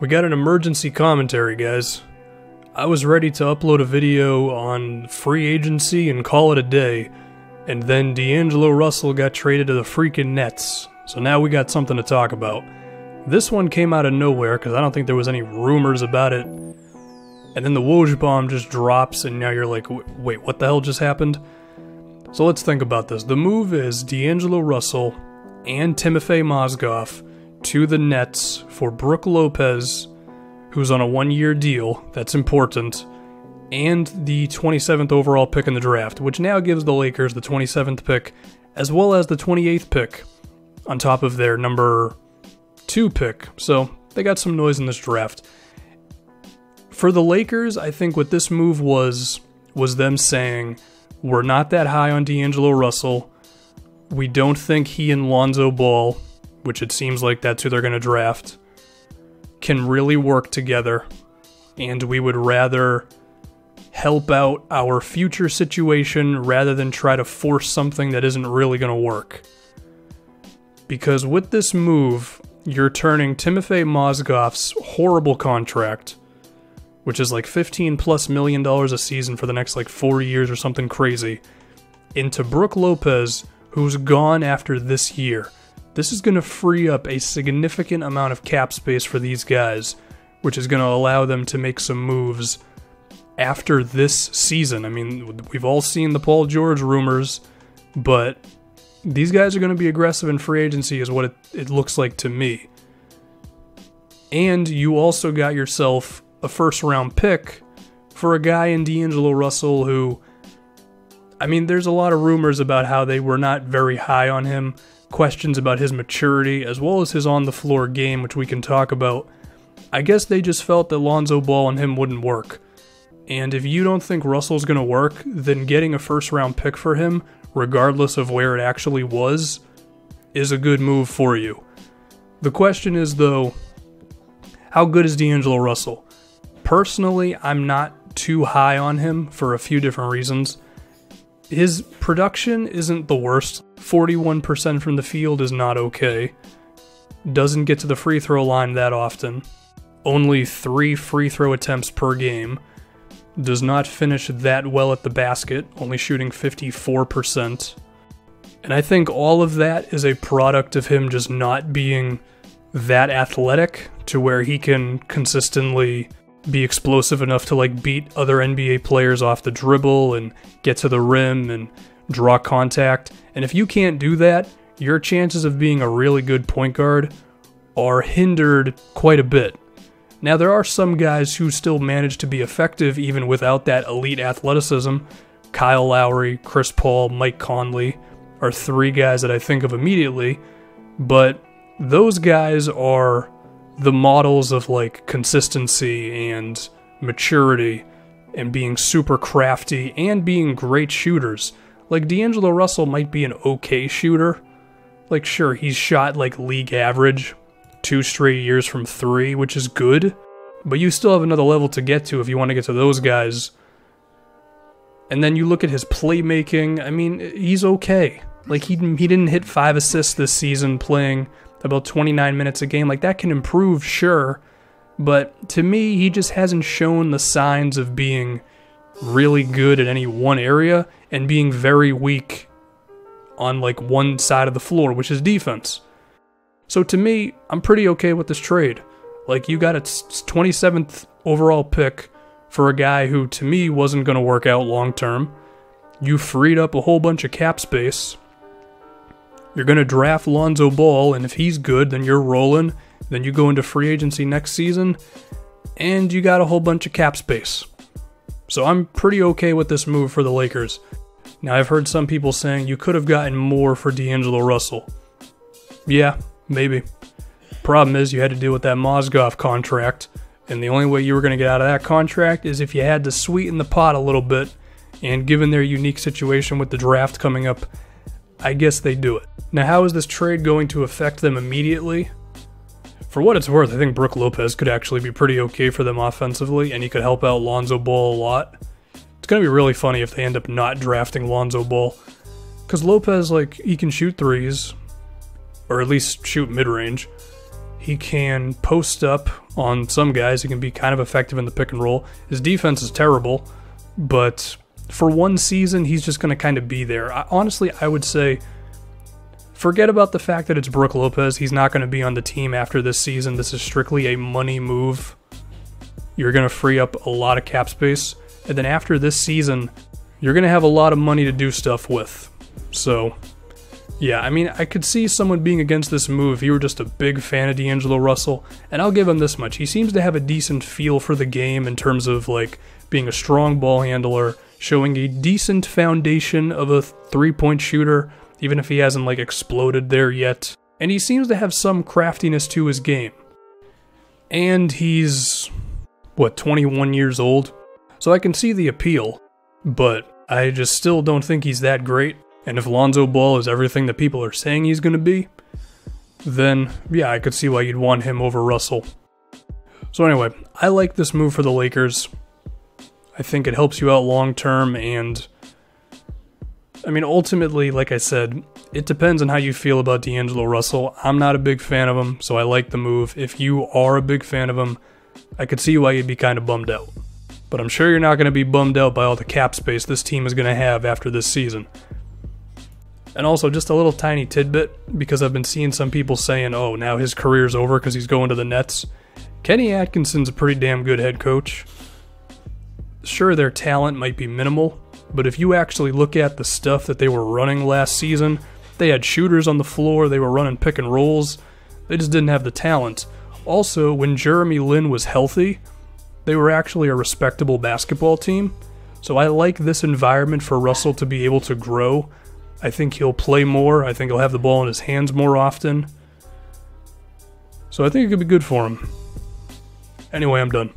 We got an emergency commentary, guys. I was ready to upload a video on free agency and call it a day, and then D'Angelo Russell got traded to the freaking Nets, so now we got something to talk about. This one came out of nowhere, because I don't think there was any rumors about it, and then the Woj bomb just drops, and now you're like, wait, what the hell just happened? So let's think about this. The move is D'Angelo Russell and Timofey Mozgov to the Nets for Brook Lopez, who's on a one-year deal, that's important, and the 27th overall pick in the draft, which now gives the Lakers the 27th pick, as well as the 28th pick, on top of their number 2 pick, so they got some noise in this draft. For the Lakers, I think what this move was them saying, we're not that high on D'Angelo Russell, we don't think he and Lonzo Ball, which it seems like that's who they're going to draft, can really work together, and we would rather help out our future situation rather than try to force something that isn't really going to work. Because with this move, you're turning Timofey Mozgov's horrible contract, which is like $15+ million a season for the next like 4 years or something crazy, into Brook Lopez, who's gone after this year. This is going to free up a significant amount of cap space for these guys, which is going to allow them to make some moves after this season. I mean, we've all seen the Paul George rumors, but these guys are going to be aggressive in free agency is what it looks like to me. And you also got yourself a first-round pick for a guy in D'Angelo Russell who, I mean, there's a lot of rumors about how they were not very high on him, questions about his maturity, as well as his on-the-floor game, which we can talk about. I guess they just felt that Lonzo Ball and him wouldn't work. And if you don't think Russell's going to work, then getting a first-round pick for him, regardless of where it actually was, is a good move for you. The question is, though, how good is D'Angelo Russell? Personally, I'm not too high on him for a few different reasons. His production isn't the worst. 41% from the field is not okay. Doesn't get to the free throw line that often. Only 3 free throw attempts per game. Does not finish that well at the basket, only shooting 54%. And I think all of that is a product of him just not being that athletic to where he can consistently be explosive enough to like beat other NBA players off the dribble and get to the rim and draw contact. And if you can't do that, your chances of being a really good point guard are hindered quite a bit. Now, there are some guys who still manage to be effective even without that elite athleticism. Kyle Lowry, Chris Paul, Mike Conley are 3 guys that I think of immediately, but those guys are the models of like consistency and maturity and being super crafty and being great shooters. Like D'Angelo Russell might be an okay shooter. Like sure, he's shot like league average 2 straight years from 3, which is good, but you still have another level to get to if you want to get to those guys. And then you look at his playmaking, I mean, he's okay. Like he didn't hit 5 assists this season playing about 29 minutes a game. Like that can improve, sure, but to me, he just hasn't shown the signs of being really good at any one area and being very weak on like one side of the floor, which is defense. So to me, I'm pretty okay with this trade. Like you got a 27th overall pick for a guy who to me wasn't going to work out long term. You freed up a whole bunch of cap space. You're going to draft Lonzo Ball, and if he's good, then you're rolling. Then you go into free agency next season, and you got a whole bunch of cap space. So I'm pretty okay with this move for the Lakers. Now, I've heard some people saying you could have gotten more for D'Angelo Russell. Yeah, maybe. Problem is, you had to deal with that Mozgov contract, and the only way you were going to get out of that contract is if you had to sweeten the pot a little bit, and given their unique situation with the draft coming up, I guess they do it. Now, how is this trade going to affect them immediately? For what it's worth, I think Brook Lopez could actually be pretty okay for them offensively, and he could help out Lonzo Ball a lot. It's going to be really funny if they end up not drafting Lonzo Ball, because Lopez, like, he can shoot threes, or at least shoot mid-range. He can post up on some guys. He can be kind of effective in the pick and roll. His defense is terrible, but for one season, he's just going to kind of be there. Honestly, I would say forget about the fact that it's Brook Lopez. He's not going to be on the team after this season. This is strictly a money move. You're going to free up a lot of cap space, and then after this season, you're going to have a lot of money to do stuff with. So yeah, I mean, I could see someone being against this move if you were just a big fan of D'Angelo Russell, and I'll give him this much. He seems to have a decent feel for the game in terms of, like, being a strong ball handler, showing a decent foundation of a three-point shooter, even if he hasn't, like, exploded there yet. And he seems to have some craftiness to his game. And he's, 21 years old? So I can see the appeal, but I just still don't think he's that great. And if Lonzo Ball is everything that people are saying he's going to be, then yeah, I could see why you'd want him over Russell. So anyway, I like this move for the Lakers. I think it helps you out long term, and I mean, ultimately, like I said, it depends on how you feel about D'Angelo Russell. I'm not a big fan of him, so I like the move. If you are a big fan of him, I could see why you'd be kind of bummed out. But I'm sure you're not going to be bummed out by all the cap space this team is going to have after this season. And also, just a little tiny tidbit, because I've been seeing some people saying, oh, now his career's over because he's going to the Nets. Kenny Atkinson's a pretty damn good head coach. Sure, their talent might be minimal, but if you actually look at the stuff that they were running last season, they had shooters on the floor, they were running pick and rolls, they just didn't have the talent. Also, when Jeremy Lin was healthy, they were actually a respectable basketball team. So I like this environment for Russell to be able to grow. I think he'll play more. I think he'll have the ball in his hands more often. So I think it could be good for him. Anyway, I'm done.